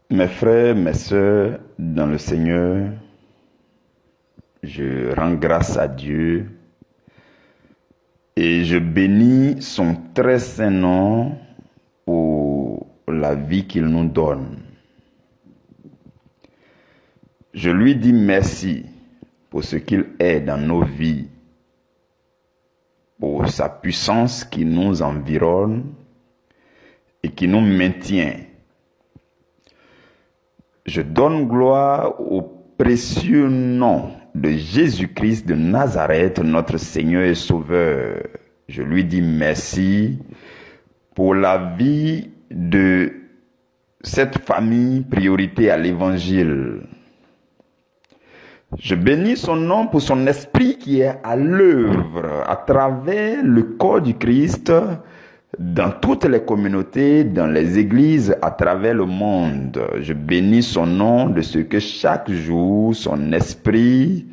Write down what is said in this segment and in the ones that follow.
Mes frères, mes sœurs, dans le Seigneur, je rends grâce à Dieu et je bénis son très saint nom pour la vie qu'il nous donne. Je lui dis merci pour ce qu'il est dans nos vies, pour sa puissance qui nous environne et qui nous maintient. Je donne gloire au précieux nom de Jésus-Christ de Nazareth, notre Seigneur et Sauveur. Je lui dis merci pour la vie de cette famille priorité à l'Évangile. Je bénis son nom pour son esprit qui est à l'œuvre à travers le corps du Christ, dans toutes les communautés, dans les églises, à travers le monde. Je bénis son nom de ce que chaque jour, son esprit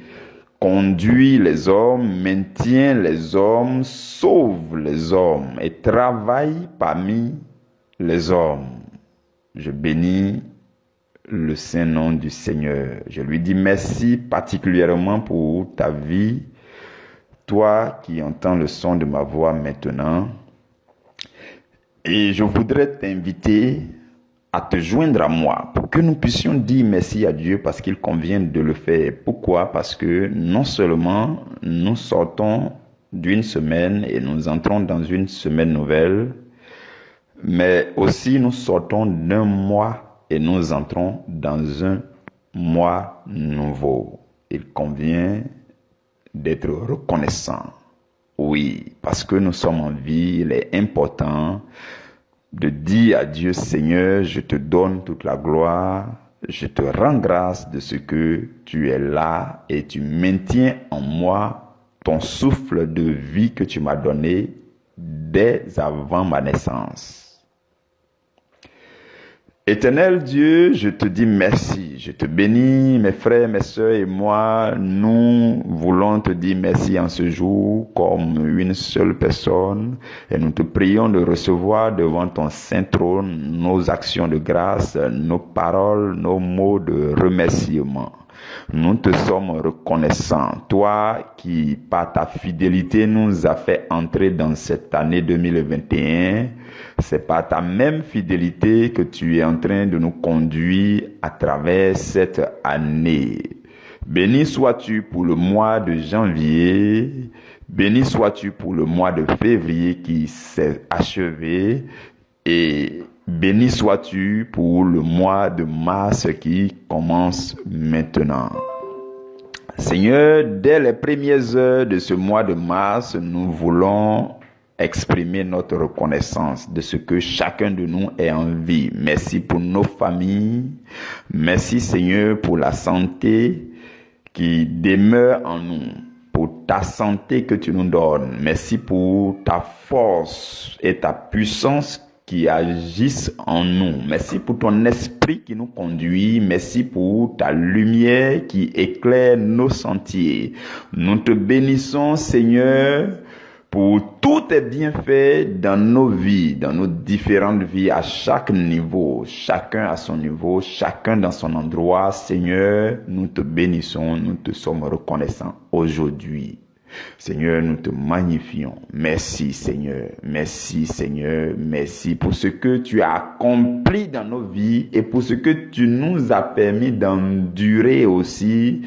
conduit les hommes, maintient les hommes, sauve les hommes et travaille parmi les hommes. Je bénis le saint nom du Seigneur. Je lui dis merci particulièrement pour ta vie, toi qui entends le son de ma voix maintenant. Et je voudrais t'inviter à te joindre à moi pour que nous puissions dire merci à Dieu parce qu'il convient de le faire. Pourquoi? Parce que non seulement nous sortons d'une semaine et nous entrons dans une semaine nouvelle, mais aussi nous sortons d'un mois et nous entrons dans un mois nouveau. Il convient d'être reconnaissant. Oui, parce que nous sommes en vie, il est important de dire à Dieu, Seigneur, je te donne toute la gloire, je te rends grâce de ce que tu es là et tu maintiens en moi ton souffle de vie que tu m'as donné dès avant ma naissance. Éternel Dieu, je te dis merci, je te bénis, mes frères, mes sœurs et moi, nous voulons te dire merci en ce jour comme une seule personne et nous te prions de recevoir devant ton saint trône nos actions de grâce, nos paroles, nos mots de remerciement. Nous te sommes reconnaissants, toi qui, par ta fidélité, nous as fait entrer dans cette année 2021. C'est par ta même fidélité que tu es en train de nous conduire à travers cette année. Béni sois-tu pour le mois de janvier, béni sois-tu pour le mois de février qui s'est achevé et béni sois-tu pour le mois de mars qui commence maintenant. Seigneur, dès les premières heures de ce mois de mars, nous voulons exprimer notre reconnaissance de ce que chacun de nous est en vie. Merci pour nos familles. Merci Seigneur pour la santé qui demeure en nous, pour ta santé que tu nous donnes. Merci pour ta force et ta puissance qui agissent en nous. Merci pour ton esprit qui nous conduit. Merci pour ta lumière qui éclaire nos sentiers. Nous te bénissons, Seigneur, pour tous tes bienfaits dans nos vies, dans nos différentes vies, à chaque niveau, chacun à son niveau, chacun dans son endroit. Seigneur, nous te bénissons, nous te sommes reconnaissants aujourd'hui. Seigneur, nous te magnifions. Merci Seigneur, merci Seigneur, merci pour ce que tu as accompli dans nos vies et pour ce que tu nous as permis d'endurer aussi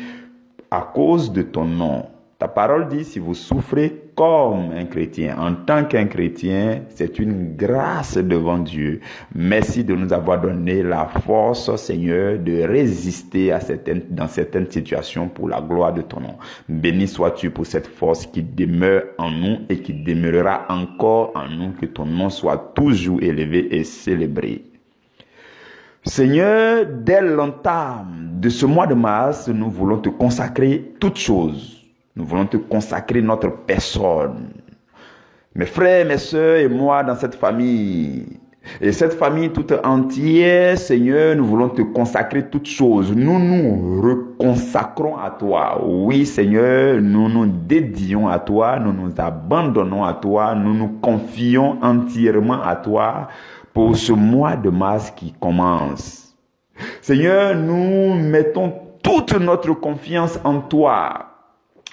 à cause de ton nom. Ta parole dit, si vous souffrez comme un chrétien, en tant qu'un chrétien, c'est une grâce devant Dieu. Merci de nous avoir donné la force, Seigneur, de résister dans certaines situations pour la gloire de ton nom. Béni sois-tu pour cette force qui demeure en nous et qui demeurera encore en nous, que ton nom soit toujours élevé et célébré. Seigneur, dès l'entame de ce mois de mars, nous voulons te consacrer toutes choses. Nous voulons te consacrer notre personne. Mes frères, mes sœurs et moi dans cette famille. Et cette famille toute entière, Seigneur, nous voulons te consacrer toutes choses. Nous nous reconsacrons à toi. Oui, Seigneur, nous nous dédions à toi. Nous nous abandonnons à toi. Nous nous confions entièrement à toi pour ce mois de mars qui commence. Seigneur, nous mettons toute notre confiance en toi.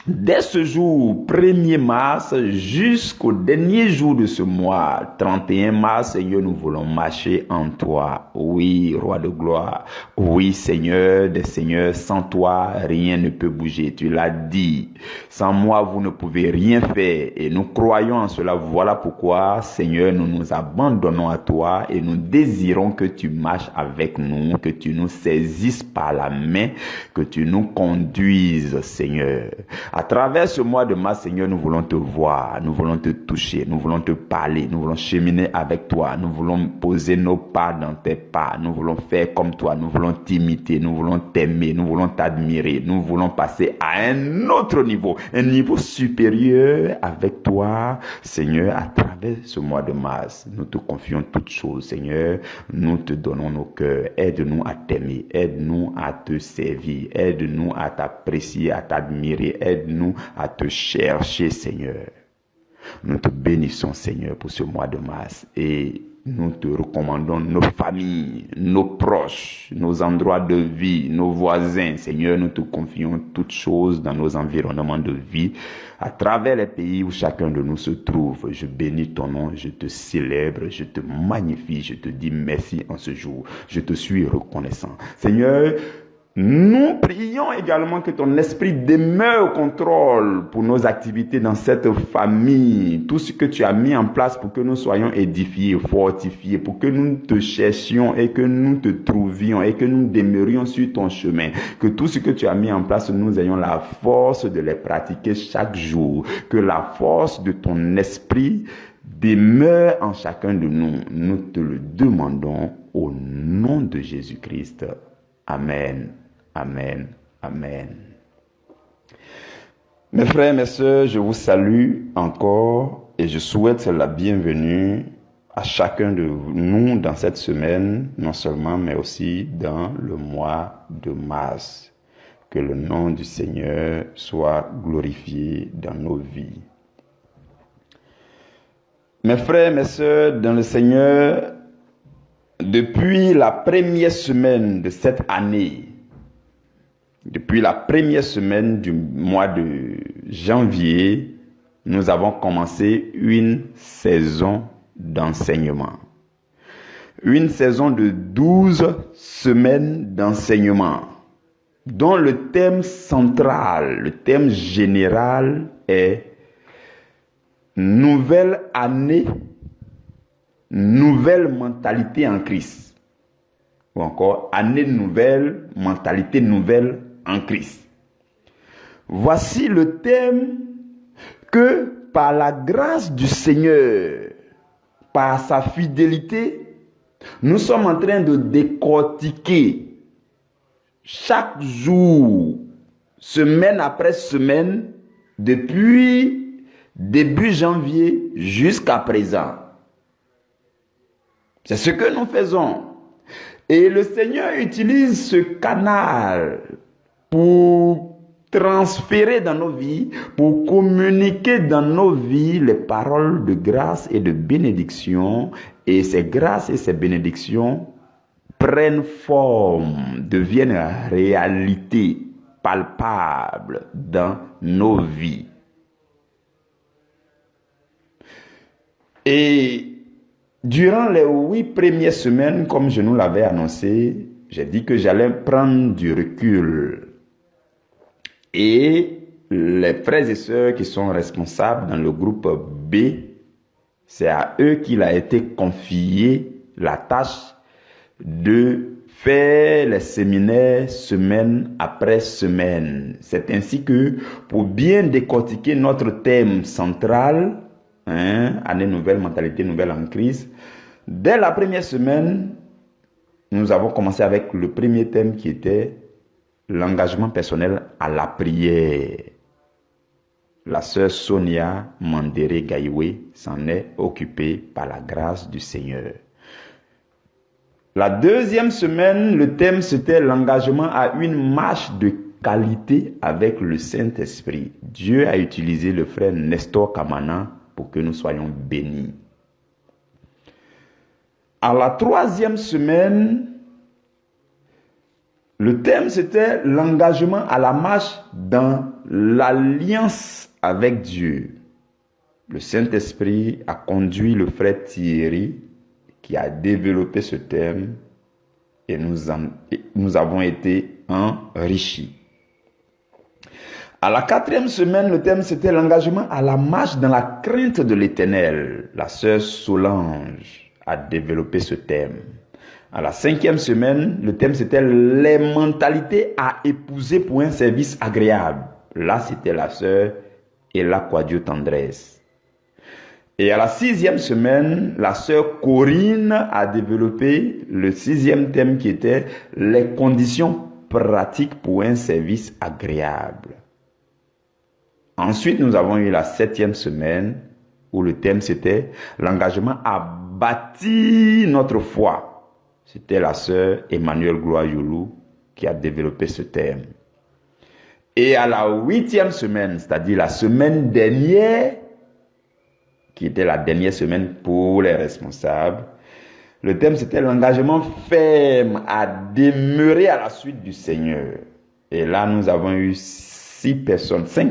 Dès ce jour, 1er mars, jusqu'au dernier jour de ce mois, 31 mars, Seigneur, nous voulons marcher en toi. Oui, Roi de gloire. Oui, Seigneur des seigneurs, sans toi, rien ne peut bouger. Tu l'as dit. Sans moi, vous ne pouvez rien faire. Et nous croyons en cela. Voilà pourquoi, Seigneur, nous nous abandonnons à toi et nous désirons que tu marches avec nous, que tu nous saisisses par la main, que tu nous conduises, Seigneur. À travers ce mois de mars, Seigneur, nous voulons te voir, nous voulons te toucher, nous voulons te parler, nous voulons cheminer avec toi, nous voulons poser nos pas dans tes pas, nous voulons faire comme toi, nous voulons t'imiter, nous voulons t'aimer, nous voulons t'admirer, nous voulons passer à un autre niveau, un niveau supérieur avec toi, Seigneur, à travers ce mois de mars. Nous te confions toutes choses, Seigneur, nous te donnons nos cœurs, aide-nous à t'aimer, aide-nous à te servir, aide-nous à t'apprécier, à t'admirer, aide-nous à te chercher, Seigneur. Nous te bénissons, Seigneur, pour ce mois de mars et nous te recommandons nos familles, nos proches, nos endroits de vie, nos voisins. Seigneur, nous te confions toutes choses dans nos environnements de vie, à travers les pays où chacun de nous se trouve. Je bénis ton nom, je te célèbre, je te magnifie, je te dis merci en ce jour. Je te suis reconnaissant. Seigneur, nous prions également que ton esprit demeure au contrôle pour nos activités dans cette famille. Tout ce que tu as mis en place pour que nous soyons édifiés, fortifiés, pour que nous te cherchions et que nous te trouvions et que nous demeurions sur ton chemin. Que tout ce que tu as mis en place, nous ayons la force de les pratiquer chaque jour. Que la force de ton esprit demeure en chacun de nous. Nous te le demandons au nom de Jésus-Christ. Amen. Amen. Amen. Mes frères, mes sœurs, je vous salue encore et je souhaite la bienvenue à chacun de nous dans cette semaine, non seulement, mais aussi dans le mois de mars. Que le nom du Seigneur soit glorifié dans nos vies. Mes frères, mes sœurs, dans le Seigneur, depuis la première semaine de cette année, depuis la première semaine du mois de janvier, nous avons commencé une saison d'enseignement. Une saison de 12 semaines d'enseignement, dont le thème central, le thème général est nouvelle année, nouvelle mentalité en Christ. Ou encore, année nouvelle, mentalité nouvelle en Christ. Voici le thème que par la grâce du Seigneur, par sa fidélité, nous sommes en train de décortiquer chaque jour, semaine après semaine, depuis début janvier jusqu'à présent. C'est ce que nous faisons. Et le Seigneur utilise ce canal pour transférer dans nos vies, pour communiquer dans nos vies les paroles de grâce et de bénédiction. Et ces grâces et ces bénédictions prennent forme, deviennent réalité palpable dans nos vies. Et durant les 8 premières semaines, comme je nous l'avais annoncé, j'ai dit que j'allais prendre du recul. Et les frères et sœurs qui sont responsables dans le groupe B, c'est à eux qu'il a été confié la tâche de faire les séminaires semaine après semaine. C'est ainsi que pour bien décortiquer notre thème central, année nouvelle, mentalité nouvelle en Christ, dès la première semaine, nous avons commencé avec le premier thème qui était l'engagement personnel à la prière. La sœur Sonia Mandere Gaïwe s'en est occupée par la grâce du Seigneur. La deuxième semaine, le thème c'était l'engagement à une marche de qualité avec le Saint-Esprit. Dieu a utilisé le frère Nestor Kamana pour que nous soyons bénis. À la troisième semaine, Le thème, c'était l'engagement à la marche dans l'alliance avec Dieu. Le Saint-Esprit a conduit le frère Thierry qui a développé ce thème et nous avons été enrichis. À la 4e semaine, le thème c'était l'engagement à la marche dans la crainte de l'Éternel. La sœur Solange a développé ce thème. À la 5e semaine, le thème c'était les mentalités à épouser pour un service agréable. Là, c'était la sœur Ella Quadio Tendresse. Et à la 6e semaine, la sœur Corinne a développé le 6e thème qui était les conditions pratiques pour un service agréable. Ensuite, nous avons eu la 7e semaine où le thème c'était l'engagement à bâtir notre foi. C'était la sœur Emmanuelle Gloire-Youlou qui a développé ce thème. Et à la 8e semaine, c'est-à-dire la semaine dernière, qui était la dernière semaine pour les responsables, le thème c'était l'engagement ferme à demeurer à la suite du Seigneur. Et là, nous avons eu 5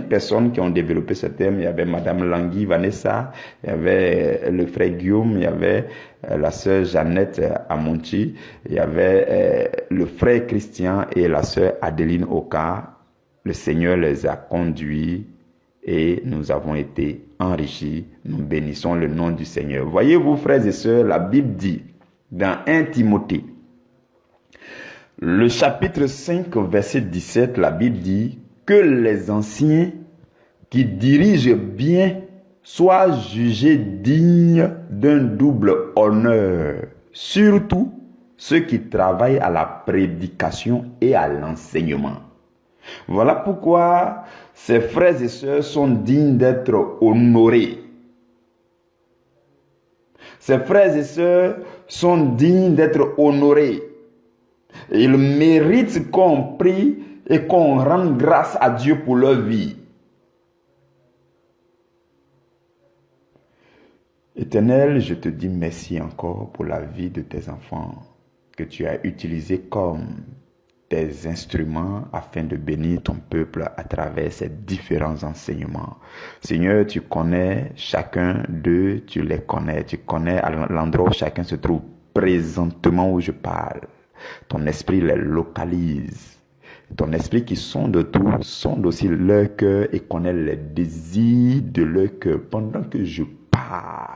personnes qui ont développé ce thème. Il y avait Madame Langui, Vanessa, il y avait le frère Guillaume, il y avait la sœur Jeannette Amonchi, il y avait le frère Christian et la sœur Adeline Oka. Le Seigneur les a conduits et nous avons été enrichis. Nous bénissons le nom du Seigneur. Voyez-vous, frères et sœurs, la Bible dit dans 1 Timothée, le chapitre 5, verset 17, la Bible dit que les anciens qui dirigent bien soient jugés dignes d'un double honneur, surtout ceux qui travaillent à la prédication et à l'enseignement. Voilà pourquoi ces frères et sœurs sont dignes d'être honorés. Ces frères et sœurs sont dignes d'être honorés. Ils méritent qu'on prie et qu'on rende grâce à Dieu pour leur vie. Éternel, je te dis merci encore pour la vie de tes enfants que tu as utilisés comme tes instruments afin de bénir ton peuple à travers ces différents enseignements. Seigneur, tu connais chacun d'eux, tu les connais, tu connais à l'endroit où chacun se trouve présentement où je parle. Ton esprit les localise. Ton esprit qui sonde tout, sonde aussi leur cœur et connaît les désirs de leur cœur pendant que je parle.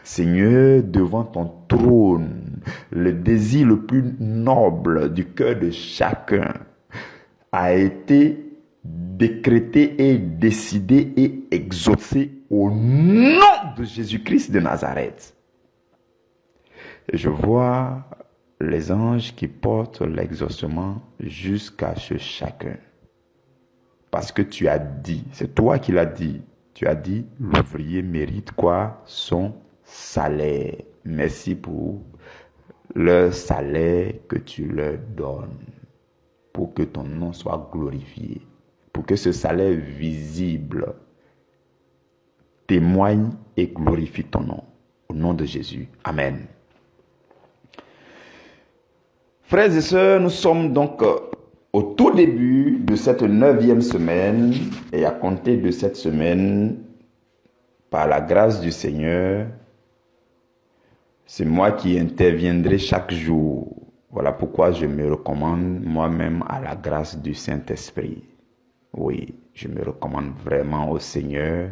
Seigneur, devant ton trône, le désir le plus noble du cœur de chacun a été décrété et décidé et exaucé au nom de Jésus-Christ de Nazareth. Et je vois les anges qui portent l'exaucement jusqu'à ce chacun. Parce que tu as dit, c'est toi qui l'as dit, tu as dit, l'ouvrier mérite quoi? Son salaire. Merci pour le salaire que tu leur donnes, pour que ton nom soit glorifié, pour que ce salaire visible témoigne et glorifie ton nom. Au nom de Jésus. Amen. Frères et sœurs, nous sommes donc au tout début de cette 9e semaine et à compter de cette semaine, par la grâce du Seigneur, c'est moi qui interviendrai chaque jour. Voilà pourquoi je me recommande moi-même à la grâce du Saint-Esprit. Oui, je me recommande vraiment au Seigneur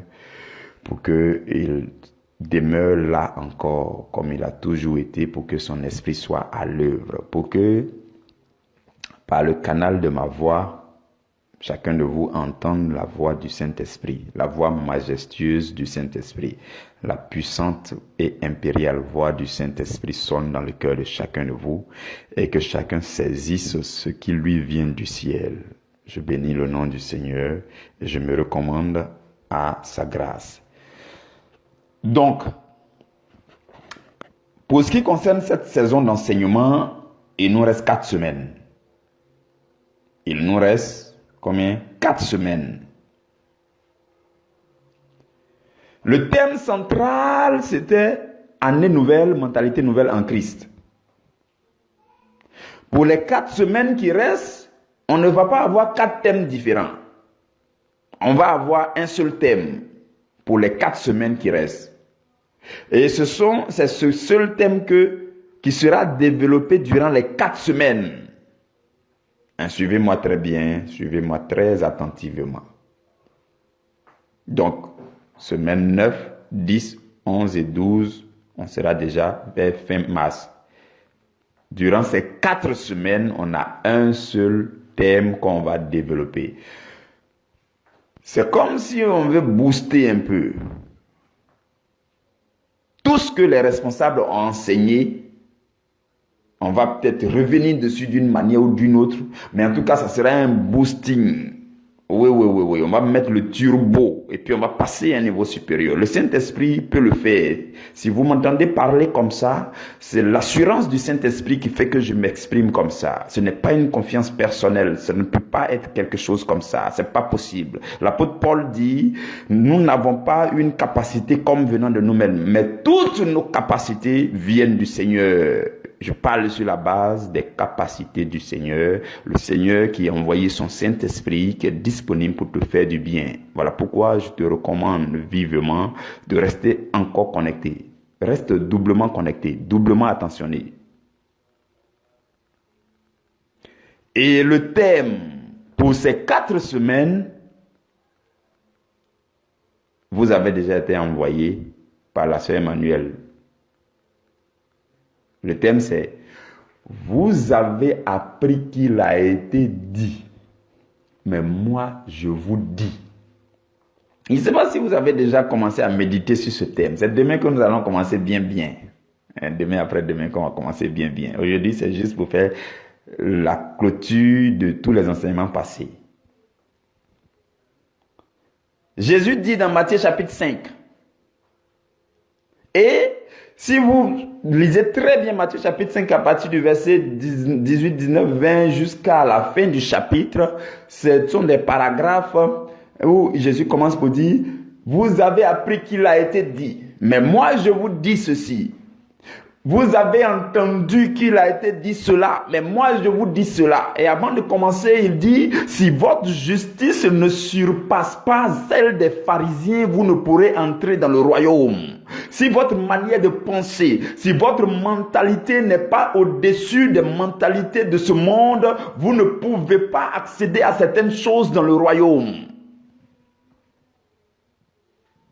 pour qu'il demeure là encore comme il a toujours été, pour que son esprit soit à l'œuvre, pour que par le canal de ma voix, chacun de vous entende la voix du Saint-Esprit, la voix majestueuse du Saint-Esprit, la puissante et impériale voix du Saint-Esprit sonne dans le cœur de chacun de vous et que chacun saisisse ce qui lui vient du ciel. Je bénis le nom du Seigneur et je me recommande à sa grâce. Donc, pour ce qui concerne cette saison d'enseignement, il nous reste 4 semaines. Il nous reste combien? 4 semaines. Le thème central, c'était année nouvelle, mentalité nouvelle en Christ. Pour les 4 semaines qui restent, on ne va pas avoir 4 thèmes différents. On va avoir un seul thème pour les 4 semaines qui restent. Et c'est ce seul thème qui sera développé durant les 4 semaines. Suivez-moi très bien, suivez-moi très attentivement. Donc, semaine 9, 10, 11 et 12, on sera déjà vers fin mars. Durant ces 4 semaines, on a un seul thème qu'on va développer. C'est comme si on veut booster un peu tout ce que les responsables ont enseigné. On va peut-être revenir dessus d'une manière ou d'une autre, mais en tout cas, ça sera un boosting. Oui, on va mettre le turbo et puis on va passer à un niveau supérieur. Le Saint-Esprit peut le faire. Si vous m'entendez parler comme ça, c'est l'assurance du Saint-Esprit qui fait que je m'exprime comme ça. Ce n'est pas une confiance personnelle, ça ne peut pas être quelque chose comme ça, c'est pas possible. L'apôtre Paul dit, nous n'avons pas une capacité comme venant de nous-mêmes, mais toutes nos capacités viennent du Seigneur. Je parle sur la base des capacités du Seigneur, le Seigneur qui a envoyé son Saint-Esprit, qui est disponible pour te faire du bien. Voilà pourquoi je te recommande vivement de rester encore connecté. Reste doublement connecté, doublement attentionné. Et le thème pour ces 4 semaines vous avez déjà été envoyé par la sœur Emmanuelle. Le thème c'est « Vous avez appris qu'il a été dit, mais moi je vous dis ». Je ne sais pas si vous avez déjà commencé à méditer sur ce thème. C'est demain que nous allons commencer bien. Demain après-demain qu'on va commencer bien. Aujourd'hui, c'est juste pour faire la clôture de tous les enseignements passés. Jésus dit dans Matthieu chapitre 5, et si vous lisez très bien Matthieu chapitre 5 à partir du verset 18, 19, 20 jusqu'à la fin du chapitre, ce sont des paragraphes où Jésus commence pour dire, vous avez appris qu'il a été dit, mais moi je vous dis ceci. Vous avez entendu qu'il a été dit cela, mais moi je vous dis cela. Et avant de commencer, il dit, si votre justice ne surpasse pas celle des pharisiens, vous ne pourrez entrer dans le royaume. Si votre manière de penser, si votre mentalité n'est pas au-dessus des mentalités de ce monde, vous ne pouvez pas accéder à certaines choses dans le royaume.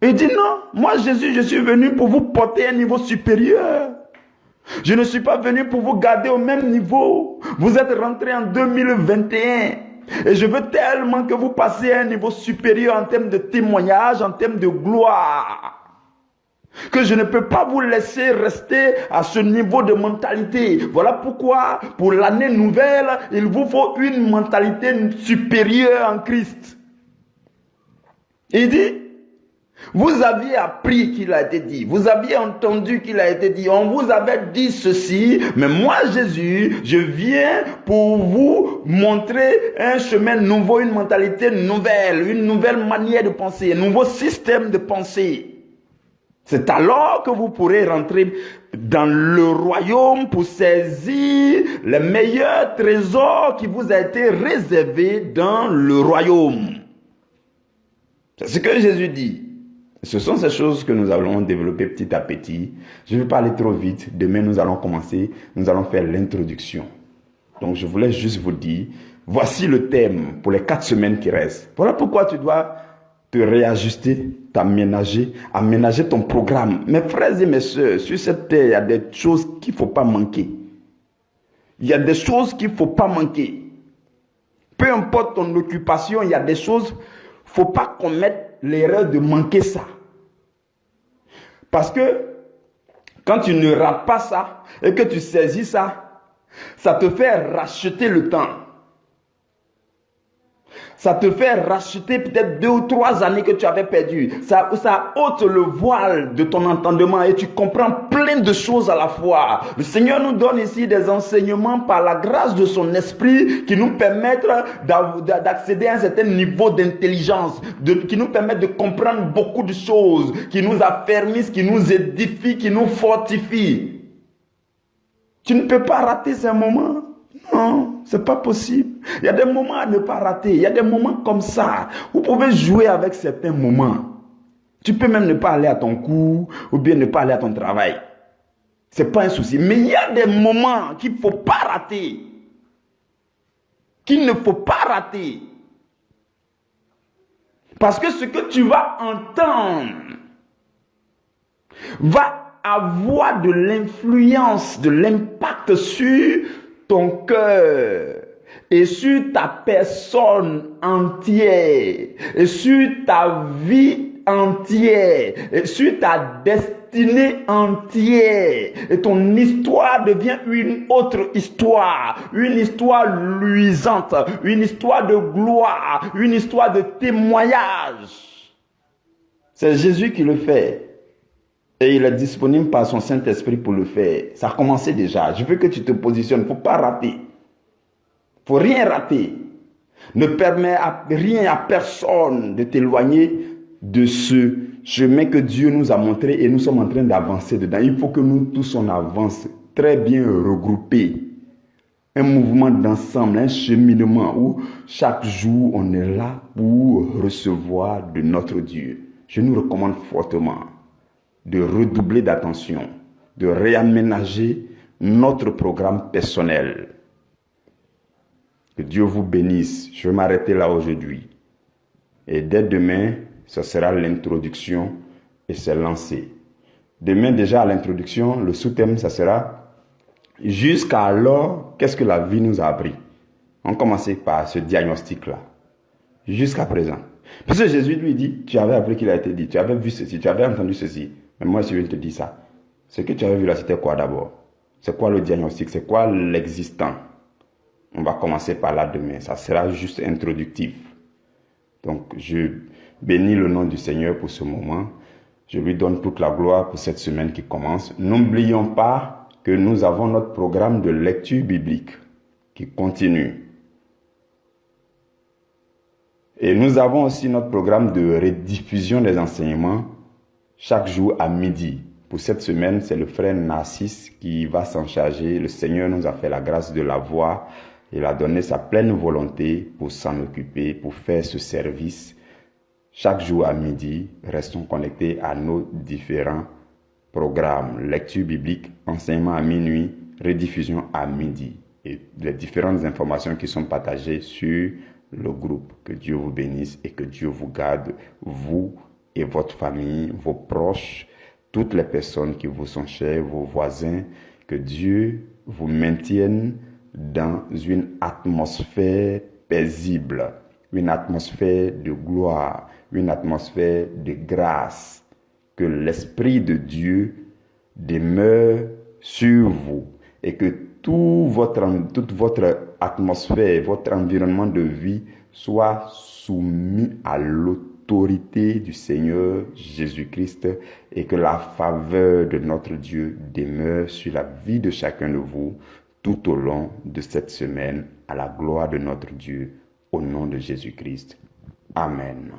Il dit non, moi Jésus, je suis venu pour vous porter à un niveau supérieur. Je ne suis pas venu pour vous garder au même niveau. Vous êtes rentré en 2021 et je veux tellement que vous passiez à un niveau supérieur en termes de témoignage, en termes de gloire, que je ne peux pas vous laisser rester à ce niveau de mentalité. Voilà pourquoi, pour l'année nouvelle, il vous faut une mentalité supérieure en Christ. Il dit, vous aviez appris qu'il a été dit, vous aviez entendu qu'il a été dit, on vous avait dit ceci, mais moi Jésus, je viens pour vous montrer un chemin nouveau, une mentalité nouvelle, une nouvelle manière de penser, un nouveau système de pensée. C'est alors que vous pourrez rentrer dans le royaume pour saisir les meilleurs trésors qui vous a été réservé dans le royaume. C'est ce que Jésus dit. Ce sont ces choses que nous allons développer petit à petit. Je ne vais pas aller trop vite. Demain, nous allons commencer. Nous allons faire l'introduction. Donc, je voulais juste vous dire, voici le thème pour les 4 semaines qui restent. Voilà pourquoi tu dois te réajuster, t'aménager, aménager ton programme. Mes frères et mes sœurs, sur cette terre, il y a des choses qu'il ne faut pas manquer. Il y a des choses qu'il ne faut pas manquer. Peu importe ton occupation, il y a des choses, il ne faut pas commettre l'erreur de manquer ça. Parce que quand tu ne rates pas ça et que tu saisis ça, ça te fait racheter le temps. Ça te fait racheter peut-être 2 ou 3 années que tu avais perdu. Ça ôte le voile de ton entendement et tu comprends plein de choses à la fois. Le Seigneur nous donne ici des enseignements par la grâce de son esprit qui nous permettent d'accéder à un certain niveau d'intelligence, qui nous permettent de comprendre beaucoup de choses, qui nous affermissent, qui nous édifient, qui nous fortifient. Tu ne peux pas rater ces moments. Non, c'est pas possible. Il y a des moments à ne pas rater. Il y a des moments comme ça. Vous pouvez jouer avec certains moments. Tu peux même ne pas aller à ton cours ou bien ne pas aller à ton travail. C'est pas un souci. Mais il y a des moments qu'il ne faut pas rater. Qu'il ne faut pas rater. Parce que ce que tu vas entendre va avoir de l'influence, de l'impact sur ton cœur et sur ta personne entière et sur ta vie entière et sur ta destinée entière. Et ton histoire devient une autre histoire, une histoire luisante, une histoire de gloire, une histoire de témoignage. C'est Jésus qui le fait. Et il est disponible par son Saint-Esprit pour le faire. Ça a commencé déjà. Je veux que tu te positionnes. Il ne faut pas rater. Il ne faut rien rater. Ne permets rien à personne de t'éloigner de ce chemin que Dieu nous a montré et nous sommes en train d'avancer dedans. Il faut que nous tous on avance très bien regroupés. Un mouvement d'ensemble, un cheminement où chaque jour on est là pour recevoir de notre Dieu. Je nous recommande fortement de redoubler d'attention, de réaménager notre programme personnel. Que Dieu vous bénisse. Je vais m'arrêter là aujourd'hui. Et dès demain, ce sera l'introduction et c'est lancé. Demain déjà à l'introduction, le sous-thème, ça sera « Jusqu'alors, qu'est-ce que la vie nous a appris ?» On commençait par ce diagnostic-là. Jusqu'à présent. Parce que Jésus lui dit, tu avais appris qu'il a été dit, tu avais vu ceci, tu avais entendu ceci. Mais moi, si je te dis ça, ce que tu avais vu là, c'était quoi d'abord? C'est quoi le diagnostic? C'est quoi l'existant? On va commencer par là demain. Ça sera juste introductif. Donc, je bénis le nom du Seigneur pour ce moment. Je lui donne toute la gloire pour cette semaine qui commence. N'oublions pas que nous avons notre programme de lecture biblique qui continue. Et nous avons aussi notre programme de rediffusion des enseignements chaque jour à midi. Pour cette semaine, c'est le frère Narcisse qui va s'en charger. Le Seigneur nous a fait la grâce de la voir. Il a donné sa pleine volonté pour s'en occuper, pour faire ce service. Chaque jour à midi, restons connectés à nos différents programmes. Lecture biblique, enseignement à minuit, rediffusion à midi. Et les différentes informations qui sont partagées sur le groupe. Que Dieu vous bénisse et que Dieu vous garde, vous et votre famille, vos proches, toutes les personnes qui vous sont chères, vos voisins. Que Dieu vous maintienne dans une atmosphère paisible, une atmosphère de gloire, une atmosphère de grâce. Que l'Esprit de Dieu demeure sur vous et que toute votre atmosphère, votre environnement de vie soit soumis à l'autorité du Seigneur Jésus-Christ et que la faveur de notre Dieu demeure sur la vie de chacun de vous tout au long de cette semaine, à la gloire de notre Dieu, au nom de Jésus-Christ. Amen.